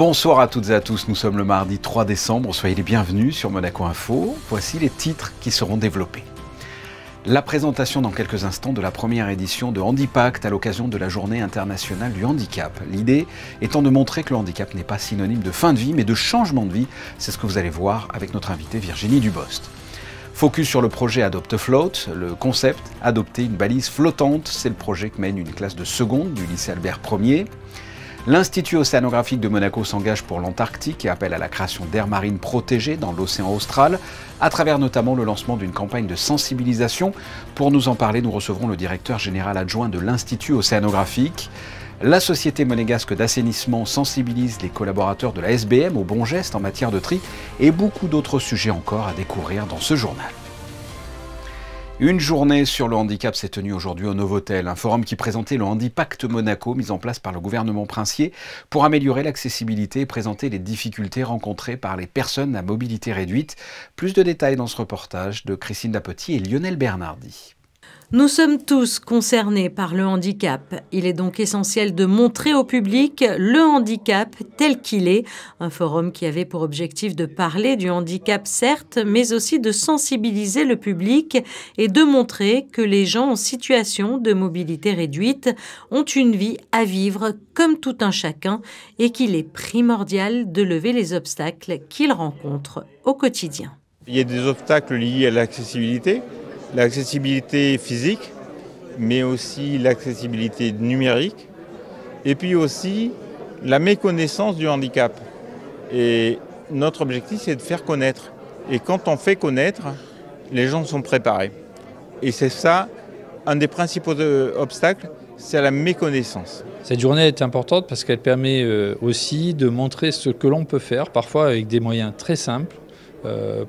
Bonsoir à toutes et à tous, nous sommes le mardi 3 décembre, soyez les bienvenus sur Monaco Info. Voici les titres qui seront développés. La présentation dans quelques instants de la première édition de Handipact à l'occasion de la Journée internationale du handicap. L'idée étant de montrer que le handicap n'est pas synonyme de fin de vie, mais de changement de vie. C'est ce que vous allez voir avec notre invitée Virginie Dubost. Focus sur le projet Adopt a Float, le concept adopter une balise flottante, c'est le projet que mène une classe de seconde du lycée Albert Ier. L'Institut océanographique de Monaco s'engage pour l'Antarctique et appelle à la création d'aires marines protégées dans l'océan austral, à travers notamment le lancement d'une campagne de sensibilisation. Pour nous en parler, nous recevrons le directeur général adjoint de l'Institut océanographique. La Société monégasque d'assainissement sensibilise les collaborateurs de la SBM aux bons gestes en matière de tri et beaucoup d'autres sujets encore à découvrir dans ce journal. Une journée sur le handicap s'est tenue aujourd'hui au Novotel, un forum qui présentait le Handipact Monaco mis en place par le gouvernement princier pour améliorer l'accessibilité et présenter les difficultés rencontrées par les personnes à mobilité réduite. Plus de détails dans ce reportage de Christine Dapoty et Lionel Bernardi. Nous sommes tous concernés par le handicap. Il est donc essentiel de montrer au public le handicap tel qu'il est. Un forum qui avait pour objectif de parler du handicap, certes, mais aussi de sensibiliser le public et de montrer que les gens en situation de mobilité réduite ont une vie à vivre comme tout un chacun et qu'il est primordial de lever les obstacles qu'ils rencontrent au quotidien. Il y a des obstacles liés à l'accessibilité physique, mais aussi l'accessibilité numérique, et puis aussi la méconnaissance du handicap. Et notre objectif, c'est de faire connaître. Et quand on fait connaître, les gens sont préparés. Et c'est ça, un des principaux obstacles, c'est la méconnaissance. Cette journée est importante parce qu'elle permet aussi de montrer ce que l'on peut faire, parfois avec des moyens très simples.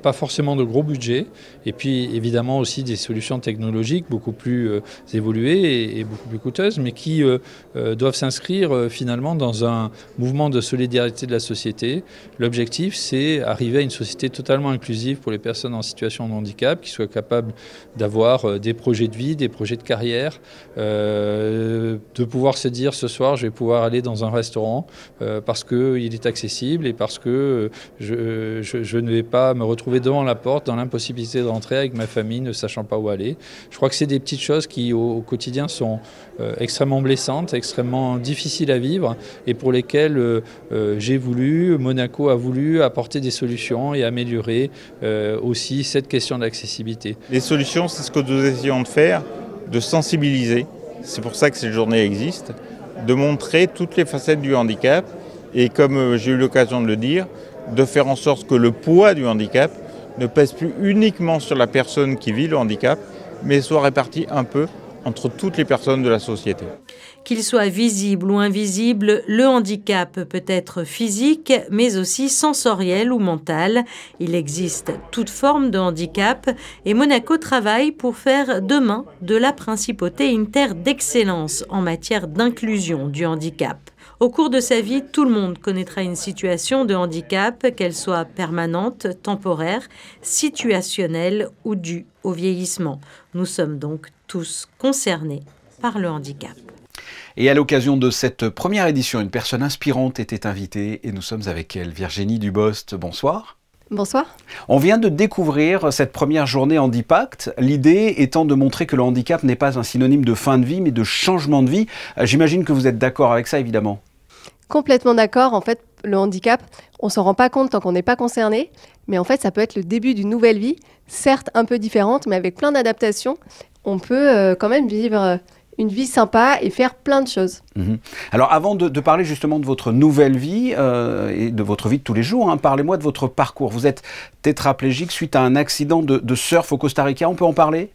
Pas forcément de gros budget, et puis évidemment aussi des solutions technologiques beaucoup plus évoluées et beaucoup plus coûteuses, mais qui doivent s'inscrire finalement dans un mouvement de solidarité de la société. L'objectif, c'est arriver à une société totalement inclusive pour les personnes en situation de handicap, qui soient capables d'avoir des projets de vie, des projets de carrière, de pouvoir se dire ce soir je vais pouvoir aller dans un restaurant parce qu'il est accessible et parce que je ne vais pas me retrouver devant la porte dans l'impossibilité de rentrer avec ma famille ne sachant pas où aller. Je crois que c'est des petites choses qui au quotidien sont extrêmement blessantes, extrêmement difficiles à vivre et pour lesquelles Monaco a voulu apporter des solutions et améliorer aussi cette question de l'accessibilité. Les solutions, c'est ce que nous essayons de faire, de sensibiliser. C'est pour ça que cette journée existe, de montrer toutes les facettes du handicap et comme j'ai eu l'occasion de le dire, de faire en sorte que le poids du handicap ne pèse plus uniquement sur la personne qui vit le handicap, mais soit réparti un peu entre toutes les personnes de la société. Qu'il soit visible ou invisible, le handicap peut être physique, mais aussi sensoriel ou mental. Il existe toute forme de handicap et Monaco travaille pour faire demain de la principauté une terre d'excellence en matière d'inclusion du handicap. Au cours de sa vie, tout le monde connaîtra une situation de handicap, qu'elle soit permanente, temporaire, situationnelle ou due au vieillissement. Nous sommes donc tous concernés par le handicap. Et à l'occasion de cette première édition, une personne inspirante était invitée et nous sommes avec elle. Virginie Dubost, bonsoir. Bonsoir. On vient de découvrir cette première journée Handipact, l'idée étant de montrer que le handicap n'est pas un synonyme de fin de vie, mais de changement de vie. J'imagine que vous êtes d'accord avec ça, évidemment. Complètement d'accord. En fait, le handicap, on ne s'en rend pas compte tant qu'on n'est pas concerné, mais en fait, ça peut être le début d'une nouvelle vie, certes un peu différente, mais avec plein d'adaptations. On peut quand même vivre une vie sympa et faire plein de choses. Alors avant de parler justement de votre nouvelle vie et de votre vie de tous les jours, parlez-moi de votre parcours. Vous êtes tétraplégique suite à un accident de surf au Costa Rica, on peut en parler ?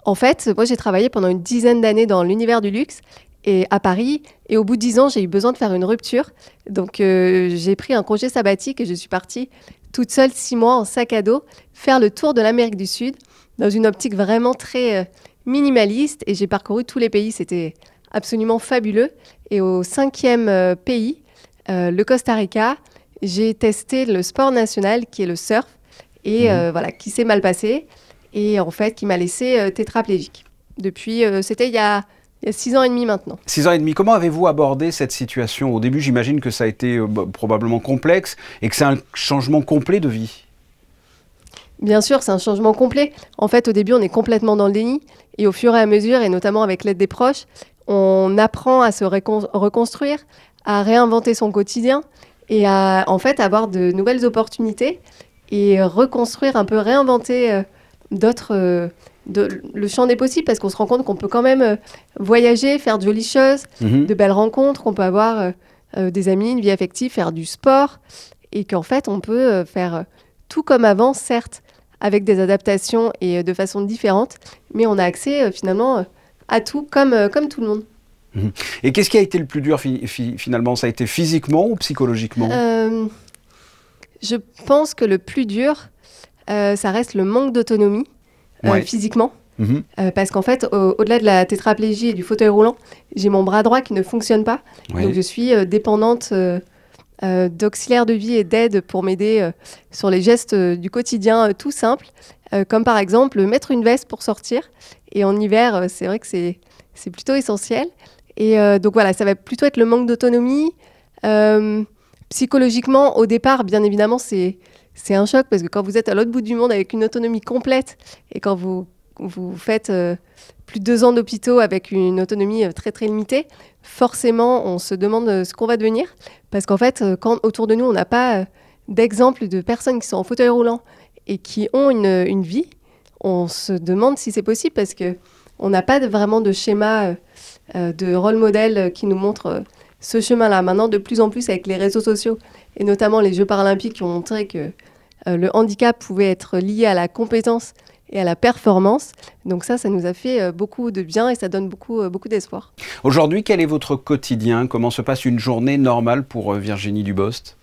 En fait, moi j'ai travaillé pendant une dizaine d'années dans l'univers du luxe et à Paris, et au bout de 10 ans, j'ai eu besoin de faire une rupture. Donc j'ai pris un congé sabbatique et je suis partie toute seule 6 mois en sac à dos faire le tour de l'Amérique du Sud dans une optique vraiment très minimaliste et j'ai parcouru tous les pays, c'était absolument fabuleux. Et au 5e pays, le Costa Rica, j'ai testé le sport national qui est le surf et qui s'est mal passé et en fait qui m'a laissé tétraplégique. Depuis, c'était il y a il y a 6 ans et demi maintenant. 6 ans et demi, comment avez-vous abordé cette situation? Au début, j'imagine que ça a été probablement complexe et que c'est un changement complet de vie. Bien sûr, c'est un changement complet. En fait, au début, on est complètement dans le déni. Et au fur et à mesure, et notamment avec l'aide des proches, on apprend à se reconstruire, à réinventer son quotidien et à en fait avoir de nouvelles opportunités et reconstruire un peu, réinventer le champ des possibles, parce qu'on se rend compte qu'on peut quand même voyager, faire de jolies choses, de belles rencontres, qu'on peut avoir des amis, une vie affective, faire du sport, et qu'en fait, on peut faire tout comme avant, certes, avec des adaptations et de façon différente, mais on a accès finalement à tout comme tout le monde. Et qu'est-ce qui a été le plus dur finalement? Ça a été physiquement ou psychologiquement? Je pense que le plus dur, ça reste le manque d'autonomie physiquement. Parce qu'en fait, au-delà de la tétraplégie et du fauteuil roulant, j'ai mon bras droit qui ne fonctionne pas. Donc je suis dépendante d'auxiliaires de vie et d'aide pour m'aider sur les gestes du quotidien tout simples, comme par exemple mettre une veste pour sortir. Et en hiver, c'est vrai que c'est plutôt essentiel. Et donc voilà, ça va plutôt être le manque d'autonomie. Psychologiquement, au départ, bien évidemment, c'est un choc, parce que quand vous êtes à l'autre bout du monde avec une autonomie complète et quand vous faites plus de 2 ans d'hôpitaux avec une autonomie très très limitée, forcément on se demande ce qu'on va devenir, parce qu'en fait quand autour de nous on n'a pas d'exemple de personnes qui sont en fauteuil roulant et qui ont une vie, on se demande si c'est possible, parce qu'on n'a pas vraiment de schéma de rôle modèle qui nous montre ce chemin-là. Maintenant, de plus en plus avec les réseaux sociaux et notamment les Jeux paralympiques qui ont montré que le handicap pouvait être lié à la compétence et à la performance. Donc ça nous a fait beaucoup de bien et ça donne beaucoup d'espoir. Aujourd'hui, quel est votre quotidien? Comment se passe une journée normale pour Virginie Dubost?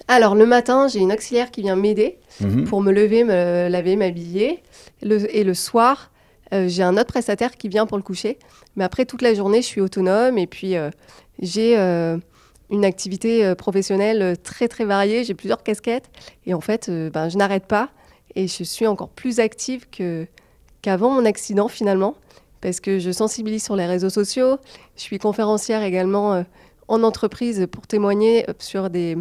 Alors le matin, j'ai une auxiliaire qui vient m'aider pour me lever, me laver, m'habiller. Et le soir, j'ai un autre prestataire qui vient pour le coucher. Mais après, toute la journée, je suis autonome et puis j'ai une activité professionnelle très très variée. J'ai plusieurs casquettes et en fait, je n'arrête pas. Et je suis encore plus active qu'avant mon accident finalement, parce que je sensibilise sur les réseaux sociaux. Je suis conférencière également en entreprise pour témoigner sur des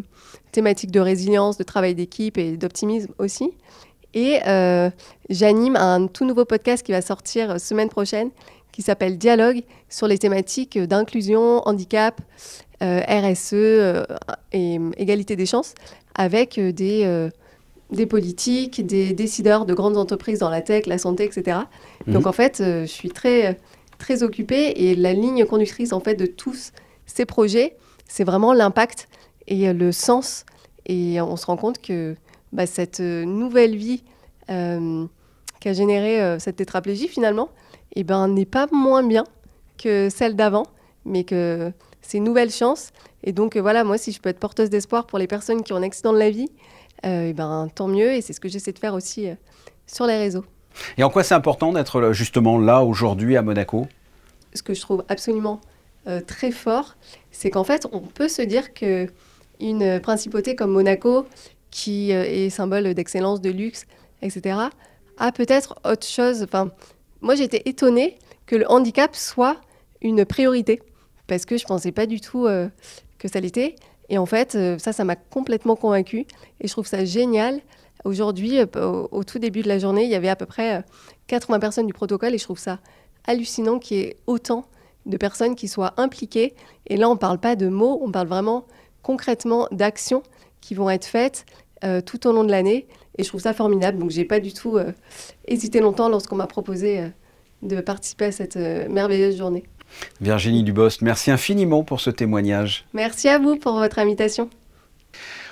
thématiques de résilience, de travail d'équipe et d'optimisme aussi. Et j'anime un tout nouveau podcast qui va sortir semaine prochaine, qui s'appelle Dialogue, sur les thématiques d'inclusion, handicap, RSE et égalité des chances, avec des politiques, des décideurs de grandes entreprises dans la tech, la santé, etc. Donc en fait, je suis très, très occupée, et la ligne conductrice en fait de tous ces projets, c'est vraiment l'impact et le sens. Et on se rend compte que cette nouvelle vie qu'a générée cette tétraplégie finalement, n'est pas moins bien que celle d'avant, mais que c'est une nouvelle chance. Et donc voilà, moi, si je peux être porteuse d'espoir pour les personnes qui ont un accident de la vie, tant mieux, et c'est ce que j'essaie de faire aussi sur les réseaux. Et en quoi c'est important d'être justement là aujourd'hui à Monaco? Ce que je trouve absolument très fort, c'est qu'en fait on peut se dire qu'une principauté comme Monaco, qui est symbole d'excellence, de luxe, etc., a peut-être autre chose. Enfin, moi j'étais étonnée que le handicap soit une priorité, parce que je ne pensais pas du tout que ça l'était. Et en fait, ça m'a complètement convaincue. Et je trouve ça génial. Aujourd'hui, au tout début de la journée, il y avait à peu près 80 personnes du protocole. Et je trouve ça hallucinant qu'il y ait autant de personnes qui soient impliquées. Et là, on ne parle pas de mots, on parle vraiment concrètement d'actions qui vont être faites tout au long de l'année. Et je trouve ça formidable. Donc, je n'ai pas du tout hésité longtemps lorsqu'on m'a proposé de participer à cette merveilleuse journée. Virginie Dubost, merci infiniment pour ce témoignage. Merci à vous pour votre invitation.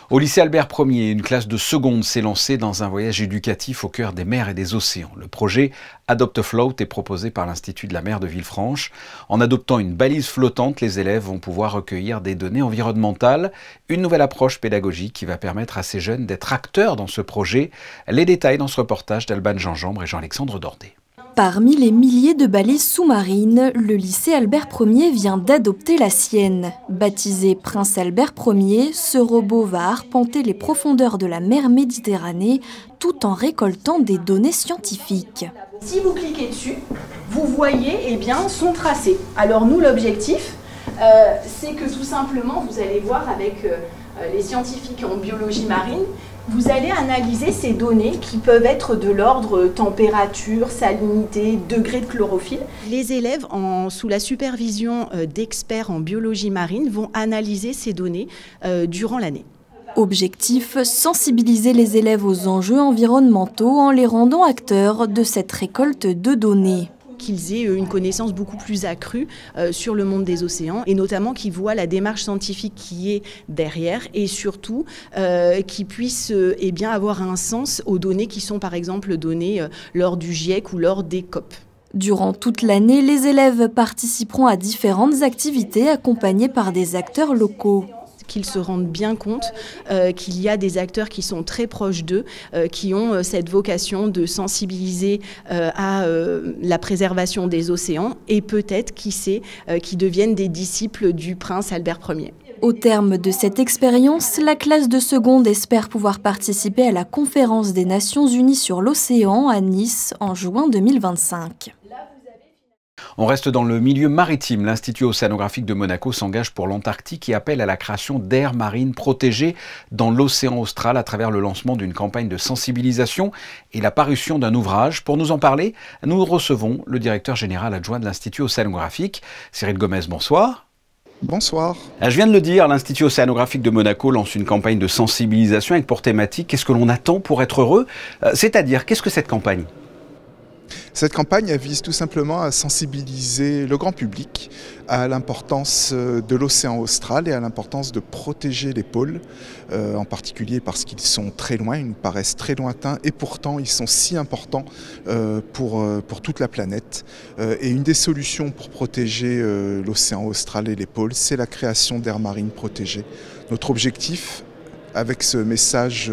Au lycée Albert Ier, une classe de seconde s'est lancée dans un voyage éducatif au cœur des mers et des océans. Le projet Adopt a Float est proposé par l'Institut de la mer de Villefranche. En adoptant une balise flottante, les élèves vont pouvoir recueillir des données environnementales. Une nouvelle approche pédagogique qui va permettre à ces jeunes d'être acteurs dans ce projet. Les détails dans ce reportage d'Alban Gingembre et Jean-Alexandre Dordet. Parmi les milliers de balises sous-marines, le lycée Albert Ier vient d'adopter la sienne. Baptisé Prince Albert Ier, ce robot va arpenter les profondeurs de la mer Méditerranée tout en récoltant des données scientifiques. Si vous cliquez dessus, vous vous voyez eh bien, son tracé. Alors nous, l'objectif, c'est que tout simplement, vous allez voir avec les scientifiques en biologie marine, vous allez analyser ces données qui peuvent être de l'ordre température, salinité, degré de chlorophylle. Les élèves, sous la supervision d'experts en biologie marine, vont analyser ces données durant l'année. Objectif, sensibiliser les élèves aux enjeux environnementaux en les rendant acteurs de cette récolte de données. Qu'ils aient une connaissance beaucoup plus accrue sur le monde des océans et notamment qu'ils voient la démarche scientifique qui est derrière et surtout qu'ils puissent eh bien, avoir un sens aux données qui sont par exemple données lors du GIEC ou lors des COP. Durant toute l'année, les élèves participeront à différentes activités accompagnés par des acteurs locaux. Qu'ils se rendent bien compte qu'il y a des acteurs qui sont très proches d'eux, qui ont cette vocation de sensibiliser à la préservation des océans et peut-être, qui sait, qui deviennent des disciples du prince Albert Ier. Au terme de cette expérience, la classe de seconde espère pouvoir participer à la conférence des Nations Unies sur l'océan à Nice en juin 2025. On reste dans le milieu maritime. L'Institut océanographique de Monaco s'engage pour l'Antarctique et appelle à la création d'aires marines protégées dans l'océan austral à travers le lancement d'une campagne de sensibilisation et la parution d'un ouvrage. Pour nous en parler, nous recevons le directeur général adjoint de l'Institut océanographique, Cyril Gomez. Bonsoir. Bonsoir. Je viens de le dire, l'Institut océanographique de Monaco lance une campagne de sensibilisation avec pour thématique « Qu'est-ce que l'on attend pour être heureux ?» C'est-à-dire, qu'est-ce que cette campagne ? Cette campagne elle vise tout simplement à sensibiliser le grand public à l'importance de l'océan austral et à l'importance de protéger les pôles, en particulier parce qu'ils sont très loin, ils nous paraissent très lointains et pourtant ils sont si importants pour toute la planète. Et une des solutions pour protéger l'océan austral et les pôles, c'est la création d'aires marines protégées. Notre objectif, avec ce message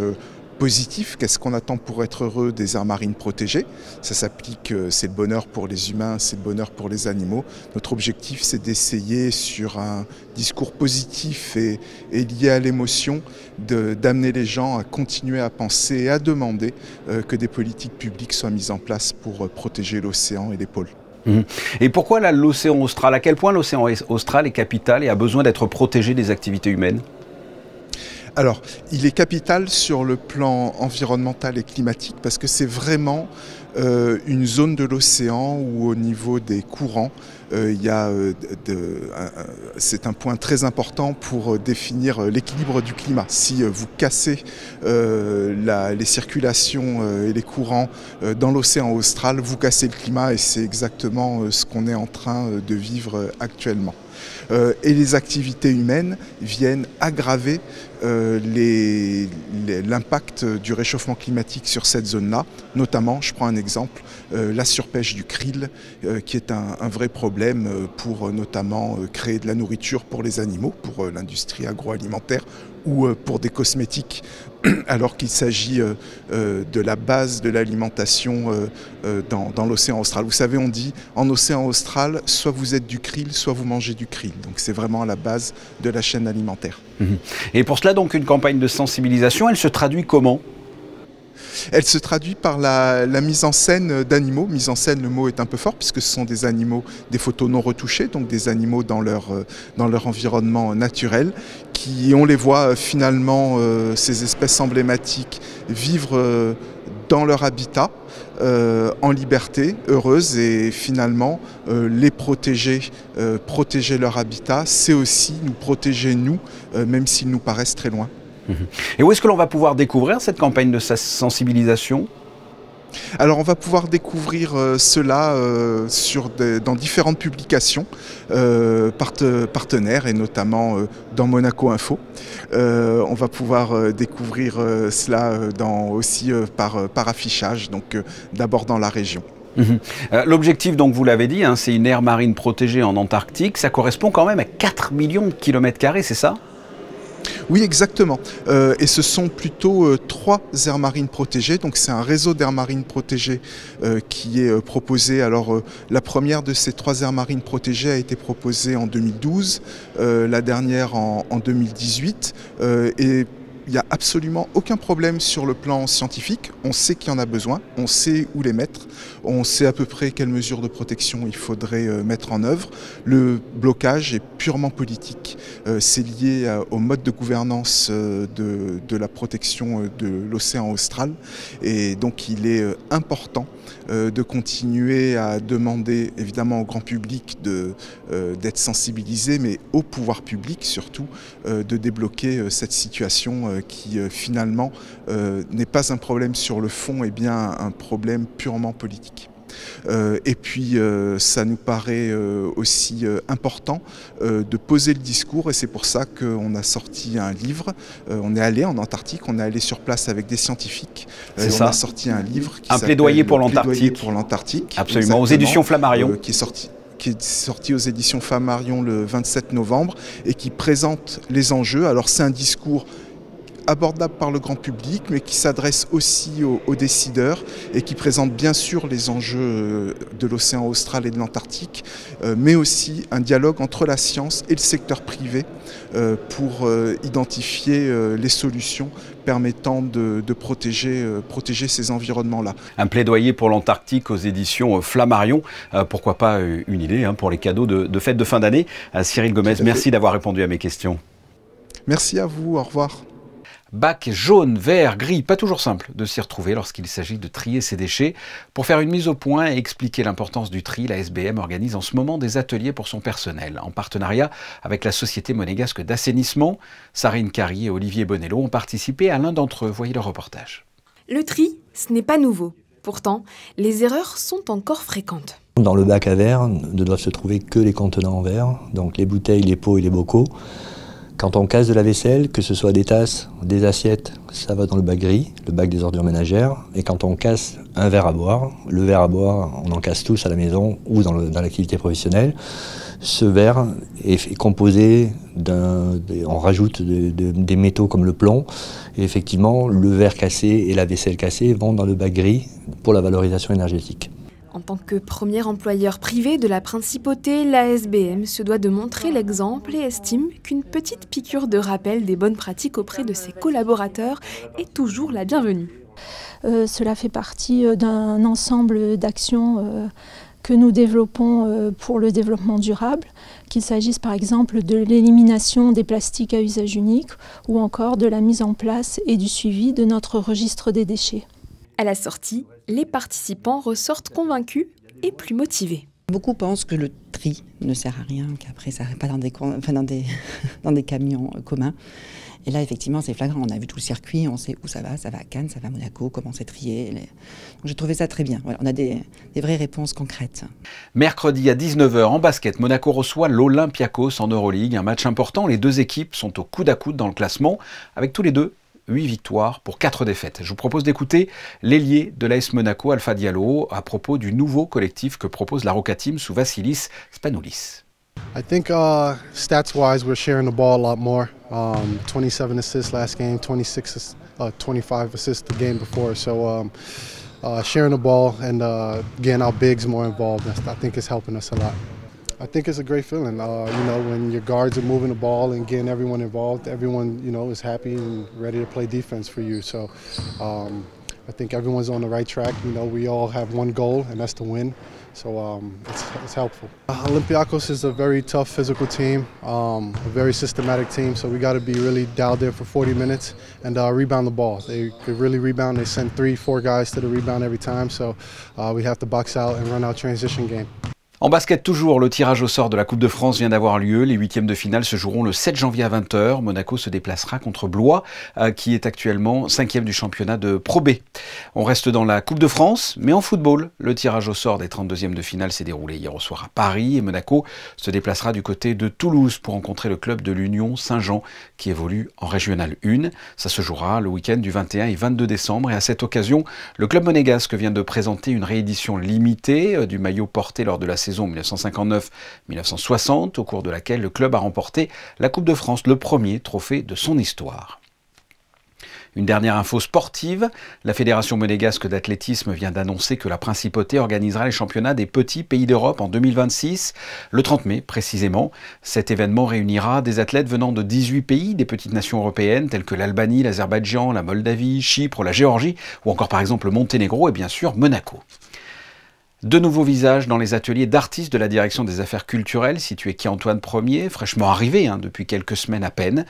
positif, qu'est-ce qu'on attend pour être heureux des aires marines protégées? Ça s'applique, c'est le bonheur pour les humains, c'est le bonheur pour les animaux. Notre objectif, c'est d'essayer sur un discours positif et lié à l'émotion, d'amener les gens à continuer à penser et à demander que des politiques publiques soient mises en place pour protéger l'océan et les pôles. Et pourquoi là, l'océan austral? À quel point l'océan austral est capital et a besoin d'être protégé des activités humaines? Alors, il est capital sur le plan environnemental et climatique parce que c'est vraiment une zone de l'océan où au niveau des courants, c'est un point très important pour définir l'équilibre du climat. Si vous cassez les circulations et les courants dans l'océan austral, vous cassez le climat et c'est exactement ce qu'on est en train de vivre actuellement. Et les activités humaines viennent aggraver l'impact du réchauffement climatique sur cette zone-là. Notamment, je prends un exemple, la surpêche du krill, qui est un vrai problème pour notamment créer de la nourriture pour les animaux, pour l'industrie agroalimentaire ou pour des cosmétiques, alors qu'il s'agit de la base de l'alimentation dans l'océan austral. Vous savez, on dit en océan austral, soit vous êtes du krill, soit vous mangez du krill. Donc c'est vraiment à la base de la chaîne alimentaire. Et pour cela, donc, une campagne de sensibilisation, elle se traduit comment ? Elle se traduit par la mise en scène d'animaux. Mise en scène, le mot est un peu fort puisque ce sont des animaux, des photos non retouchées, donc des animaux dans leur environnement naturel, qui, on les voit finalement, ces espèces emblématiques, vivre dans leur habitat, en liberté, heureuses, et finalement les protéger, protéger leur habitat, c'est aussi nous protéger nous, même s'ils nous paraissent très loin. Et où est-ce que l'on va pouvoir découvrir cette campagne de sensibilisation ? Alors on va pouvoir découvrir cela dans différentes publications partenaires et notamment dans Monaco Info. On va pouvoir découvrir cela aussi par affichage, donc d'abord dans la région. L'objectif, donc vous l'avez dit, c'est une aire marine protégée en Antarctique. Ça correspond quand même à 4 millions de kilomètres carrés, c'est ça ? Oui, exactement. Et ce sont plutôt 3 aires marines protégées. Donc c'est un réseau d'aires marines protégées qui est proposé. Alors la première de ces 3 aires marines protégées a été proposée en 2012, la dernière en 2018. Et il n'y a absolument aucun problème sur le plan scientifique. On sait qu'il y en a besoin, on sait où les mettre, on sait à peu près quelles mesures de protection il faudrait mettre en œuvre. Le blocage est purement politique. C'est lié au mode de gouvernance de la protection de l'océan austral. Et donc il est important de continuer à demander évidemment au grand public d'être sensibilisé, mais au pouvoir public surtout, de débloquer cette situation qui finalement n'est pas un problème sur le fond, et bien un problème purement politique. Et puis ça nous paraît aussi important de poser le discours, et c'est pour ça qu'on a sorti un livre. On est allé en Antarctique, on est allé sur place avec des scientifiques. On a sorti un livre qui s'appelle Plaidoyer pour l'Antarctique. Absolument, aux éditions Flammarion. Qui est sorti aux éditions Flammarion le 27 novembre et qui présente les enjeux. Alors c'est un discours abordable par le grand public, mais qui s'adresse aussi aux décideurs et qui présente bien sûr les enjeux de l'océan austral et de l'Antarctique, mais aussi un dialogue entre la science et le secteur privé pour identifier les solutions permettant de protéger ces environnements-là. Un plaidoyer pour l'Antarctique aux éditions Flammarion. Pourquoi pas une idée pour les cadeaux de fête de fin d'année. Cyril Gomez, merci d'avoir répondu à mes questions. Merci à vous, au revoir. Bac jaune, vert, gris, pas toujours simple de s'y retrouver lorsqu'il s'agit de trier ses déchets. Pour faire une mise au point et expliquer l'importance du tri, la SBM organise en ce moment des ateliers pour son personnel, en partenariat avec la Société monégasque d'assainissement. Sarine Carrier et Olivier Bonello ont participé à l'un d'entre eux. Voyez le reportage. Le tri, ce n'est pas nouveau. Pourtant, les erreurs sont encore fréquentes. Dans le bac à verre ne doivent se trouver que les contenants en verre, donc les bouteilles, les pots et les bocaux. Quand on casse de la vaisselle, que ce soit des tasses, des assiettes, ça va dans le bac gris, le bac des ordures ménagères. Et quand on casse un verre à boire, le verre à boire, on en casse tous à la maison ou dans l'activité professionnelle. Ce verre est composé on rajoute des métaux comme le plomb. Et effectivement, le verre cassé et la vaisselle cassée vont dans le bac gris pour la valorisation énergétique. En tant que premier employeur privé de la principauté, la SBM se doit de montrer l'exemple et estime qu'une petite piqûre de rappel des bonnes pratiques auprès de ses collaborateurs est toujours la bienvenue. Cela fait partie d'un ensemble d'actions que nous développons pour le développement durable, qu'il s'agisse par exemple de l'élimination des plastiques à usage unique ou encore de la mise en place et du suivi de notre registre des déchets. À la sortie, les participants ressortent convaincus et plus motivés. Beaucoup pensent que le tri ne sert à rien, qu'après ça n'arrive pas dans des camions communs. Et là, effectivement, c'est flagrant. On a vu tout le circuit, on sait où ça va à Cannes, ça va à Monaco, comment c'est trié. Donc j'ai trouvé ça très bien. Voilà, on a des vraies réponses concrètes. Mercredi à 19h en basket, Monaco reçoit l'Olympiakos en Euroleague. Un match important, les deux équipes sont au coude à coude dans le classement, avec tous les deux 8 victoires pour 4 défaites. Je vous propose d'écouter l'ailier de l'AS Monaco, Alpha Diallo, à propos du nouveau collectif que propose la Roca Team sous Vassilis Spanoulis. I think stats-wise, we're sharing the ball a lot more. 27 assists last game, 25 assists the game before. So sharing the ball and getting our bigs more involved, I think is helping us a lot. I think it's a great feeling, when your guards are moving the ball and getting everyone involved, everyone, is happy and ready to play defense for you. So I think everyone's on the right track. We all have one goal, and that's to win. So it's helpful. Olympiacos is a very tough physical team, a very systematic team. So we got to be really dialed in for 40 minutes and rebound the ball. They could really rebound. They send 3-4 guys to the rebound every time. So we have to box out and run our transition game. En basket toujours, le tirage au sort de la Coupe de France vient d'avoir lieu. Les huitièmes de finale se joueront le 7 janvier à 20h. Monaco se déplacera contre Blois, qui est actuellement 5e du championnat de Pro B. On reste dans la Coupe de France, mais en football. Le tirage au sort des 32e de finale s'est déroulé hier au soir à Paris et Monaco se déplacera du côté de Toulouse pour rencontrer le club de l'Union Saint-Jean qui évolue en Régional 1. Ça se jouera le week-end du 21 et 22 décembre et à cette occasion, le club monégasque vient de présenter une réédition limitée du maillot porté lors de la saison 1959-1960, au cours de laquelle le club a remporté la Coupe de France, le premier trophée de son histoire. Une dernière info sportive, la Fédération monégasque d'athlétisme vient d'annoncer que la Principauté organisera les championnats des petits pays d'Europe en 2026, le 30 mai précisément. Cet événement réunira des athlètes venant de 18 pays, des petites nations européennes telles que l'Albanie, l'Azerbaïdjan, la Moldavie, Chypre, la Géorgie ou encore par exemple le Monténégro et bien sûr Monaco. De nouveaux visages dans les ateliers d'artistes de la direction des affaires culturelles situés quai Antoine Ier, fraîchement arrivés depuis quelques semaines à peine.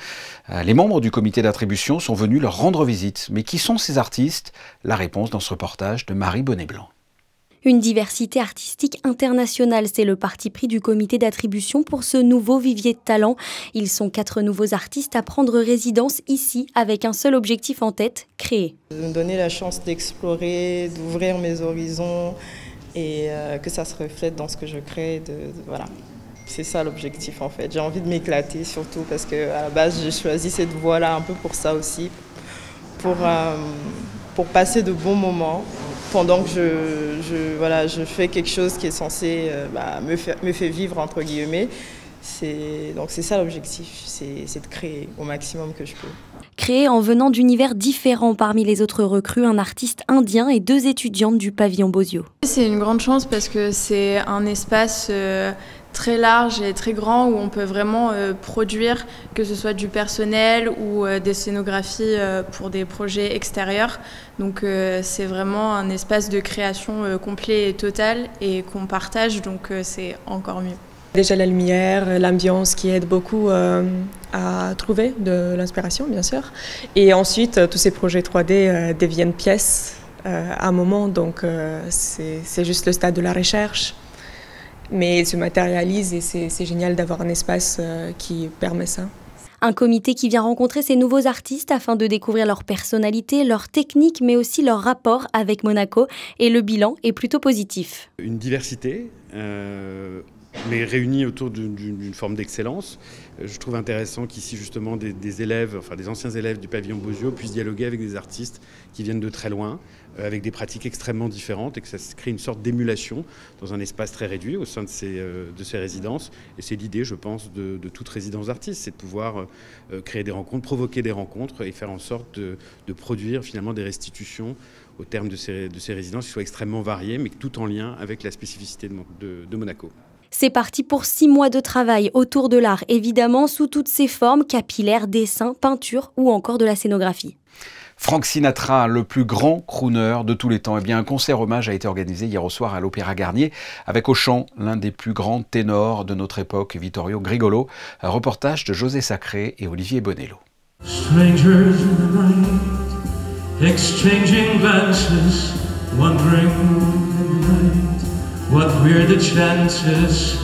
Les membres du comité d'attribution sont venus leur rendre visite. Mais qui sont ces artistes? La réponse dans ce reportage de Marie Bonnet-Blanc. Une diversité artistique internationale, c'est le parti pris du comité d'attribution pour ce nouveau vivier de talent. Ils sont 4 nouveaux artistes à prendre résidence ici avec un seul objectif en tête, créer. Me donner la chance d'explorer, d'ouvrir mes horizons et que ça se reflète dans ce que je crée. Voilà. C'est ça l'objectif en fait. J'ai envie de m'éclater surtout parce qu'à la base j'ai choisi cette voie-là un peu pour ça aussi, pour passer de bons moments pendant que je fais quelque chose qui est censé me faire vivre entre guillemets. Donc c'est ça l'objectif, c'est de créer au maximum que je peux. Créer en venant d'univers différents. Parmi les autres recrues, un artiste indien et 2 étudiantes du pavillon Bozio. C'est une grande chance parce que c'est un espace très large et très grand où on peut vraiment produire, que ce soit du personnel ou des scénographies pour des projets extérieurs. Donc c'est vraiment un espace de création complet et total et qu'on partage, donc c'est encore mieux. Déjà la lumière, l'ambiance qui aide beaucoup à trouver de l'inspiration, bien sûr. Et ensuite, tous ces projets 3D deviennent pièces à un moment, donc c'est juste le stade de la recherche. Mais ils se matérialisent et c'est génial d'avoir un espace qui permet ça. Un comité qui vient rencontrer ces nouveaux artistes afin de découvrir leur personnalité, leur technique, mais aussi leur rapport avec Monaco. Et le bilan est plutôt positif. Une diversité, mais réunis autour d'une forme d'excellence. Je trouve intéressant qu'ici, justement, des élèves, enfin des anciens élèves du pavillon Bozio puissent dialoguer avec des artistes qui viennent de très loin, avec des pratiques extrêmement différentes et que ça se crée une sorte d'émulation dans un espace très réduit au sein de ces résidences. Et c'est l'idée, je pense, de toute résidence d'artistes, c'est de pouvoir créer des rencontres, provoquer des rencontres et faire en sorte de produire finalement des restitutions au terme de ces résidences qui soient extrêmement variées, mais tout en lien avec la spécificité de Monaco. C'est parti pour 6 mois de travail autour de l'art, évidemment sous toutes ses formes, capillaire, dessin, peinture ou encore de la scénographie. Frank Sinatra, le plus grand crooner de tous les temps. Eh bien, un concert hommage a été organisé hier au soir à l'Opéra Garnier avec au chant l'un des plus grands ténors de notre époque, Vittorio Grigolo. Un reportage de José Sacré et Olivier Bonello. Strangers in the night, exchanging glances, wondering what were the chances.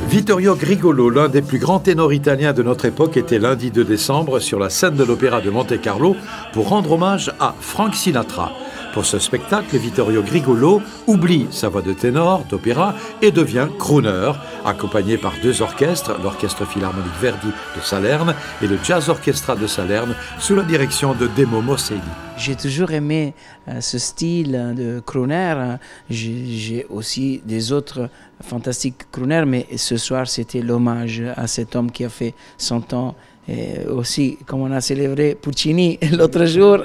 Vittorio Grigolo, l'un des plus grands ténors italiens de notre époque, était lundi 2 décembre sur la scène de l'Opéra de Monte-Carlo pour rendre hommage à Frank Sinatra. Pour ce spectacle, Vittorio Grigolo oublie sa voix de ténor, d'opéra et devient crooner, accompagné par 2 orchestres, l'Orchestre Philharmonique Verdi de Salerne et le Jazz Orchestra de Salerne, sous la direction de Demo Mosselli. J'ai toujours aimé ce style de crooner. J'ai aussi des autres fantastiques crooners, mais ce soir, c'était l'hommage à cet homme qui a fait 100 ans. Et aussi, comme on a célébré Puccini l'autre jour,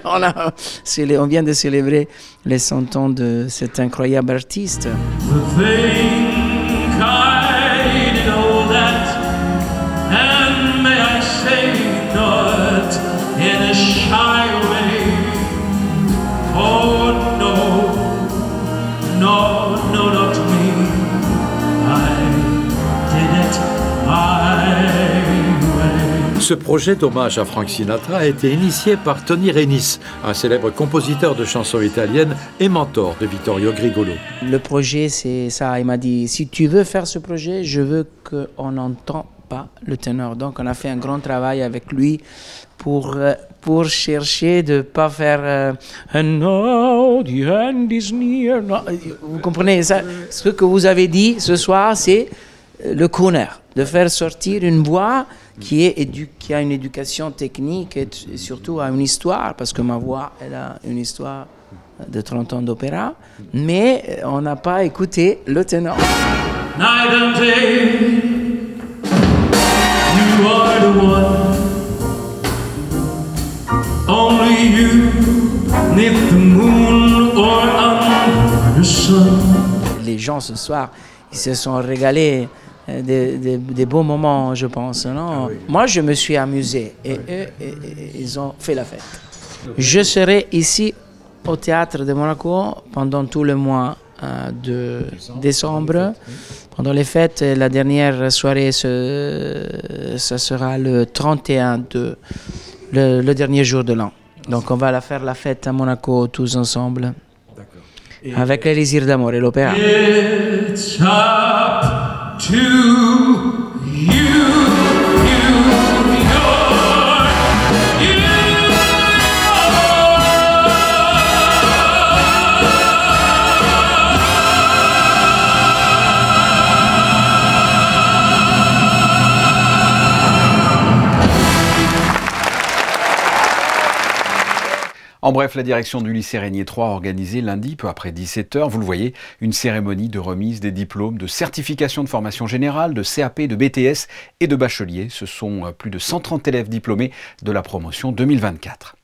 on vient de célébrer les 100 ans de cet incroyable artiste. Ce projet d'hommage à Frank Sinatra a été initié par Tony Renis, un célèbre compositeur de chansons italiennes et mentor de Vittorio Grigolo. Le projet, c'est ça. Il m'a dit, si tu veux faire ce projet, je veux qu'on n'entende pas le ténor. Donc on a fait un grand travail avec lui pour chercher de ne pas faire And now the end is near. Non, vous comprenez ça? Ce que vous avez dit ce soir, c'est le crooner, de faire sortir une voix qui a une éducation technique et surtout a une histoire, parce que ma voix, elle a une histoire de 30 ans d'opéra, mais on n'a pas écouté le ténor. Night and day, you are the one, only Les gens ce soir, ils se sont régalés. Des beaux moments, je pense. Non? Moi, je me suis amusé et eux, ils ont fait la fête. Je serai ici au Théâtre de Monaco pendant tout le mois de décembre. Pendant les fêtes, la dernière soirée, ça sera le 31, le dernier jour de l'an. Donc on va faire la fête à Monaco tous ensemble, avec les Désirs d'amour et l'opéra. To you. En bref, la direction du lycée Régnier 3 a organisé lundi, peu après 17h, vous le voyez, une cérémonie de remise des diplômes de certification de formation générale, de CAP, de BTS et de bachelier. Ce sont plus de 130 élèves diplômés de la promotion 2024.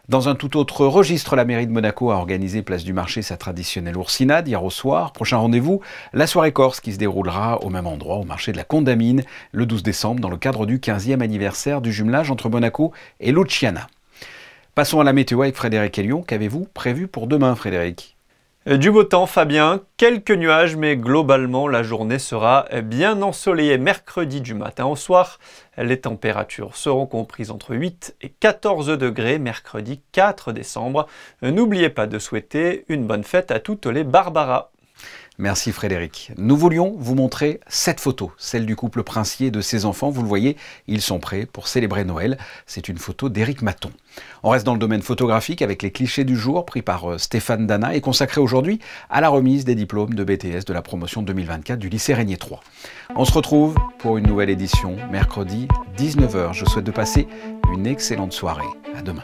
Dans un tout autre registre, la mairie de Monaco a organisé place du marché sa traditionnelle oursinade hier au soir. Prochain rendez-vous, la soirée corse qui se déroulera au même endroit, au marché de la Condamine, le 12 décembre, dans le cadre du 15e anniversaire du jumelage entre Monaco et Luciana. Passons à la météo avec Frédéric Elion. Qu'avez-vous prévu pour demain, Frédéric? Du beau temps, Fabien. Quelques nuages, mais globalement, la journée sera bien ensoleillée. Mercredi du matin au soir, les températures seront comprises entre 8 et 14 degrés. Mercredi 4 décembre. N'oubliez pas de souhaiter une bonne fête à toutes les Barbaras. Merci Frédéric. Nous voulions vous montrer cette photo, celle du couple princier et de ses enfants. Vous le voyez, ils sont prêts pour célébrer Noël. C'est une photo d'Éric Maton. On reste dans le domaine photographique avec les clichés du jour pris par Stéphane Dana et consacré aujourd'hui à la remise des diplômes de BTS de la promotion 2024 du lycée Régnier 3. On se retrouve pour une nouvelle édition mercredi 19h. Je souhaite de passer une excellente soirée. À demain.